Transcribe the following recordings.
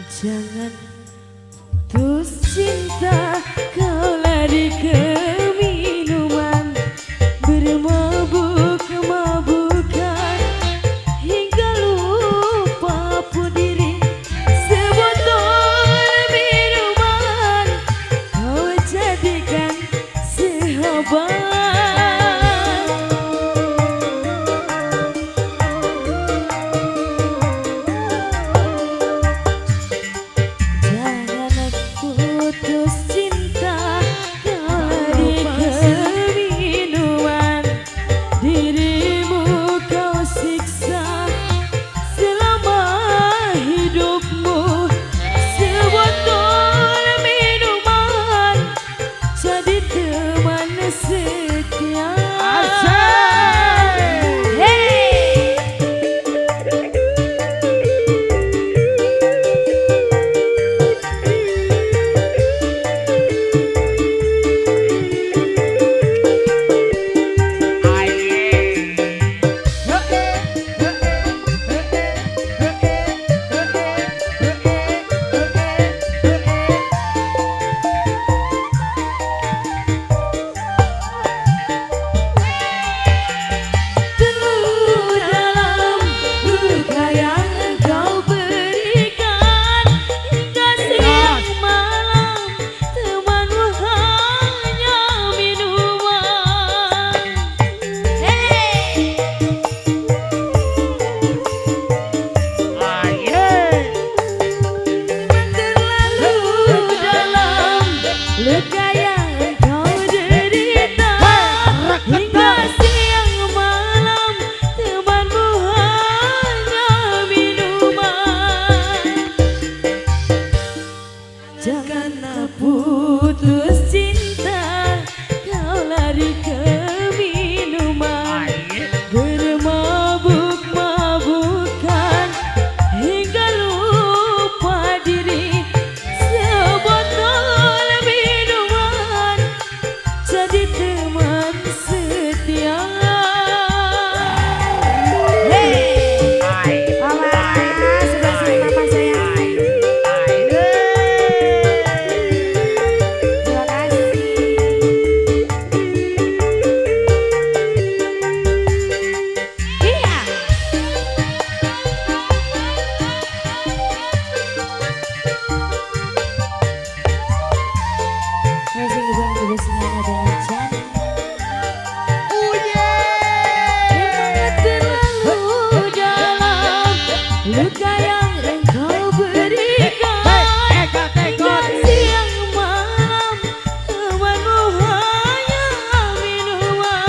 Jangan putus cinta, kau lari ke minuman, bermabuk-mabukan hingga lupa pun diri. Sebotol minuman kau jadikan sahabat. Jangan putus cinta, kau lari ke minuman, bermabuk-mabukan hingga lupa diri. Sebotol minuman jadi teman setia. Luka yang engkau berikan hingga siang malam, temanmu hanya minuman.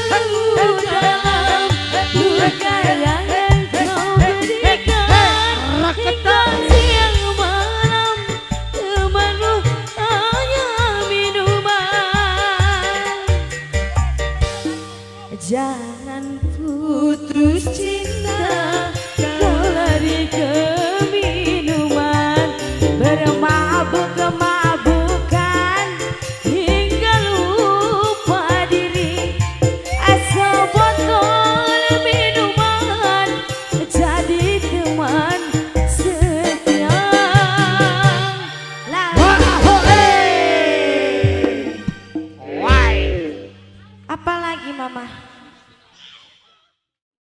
Makin dalam luka yang engkau berikan hingga siang malam, temanmu jangan putus cinta.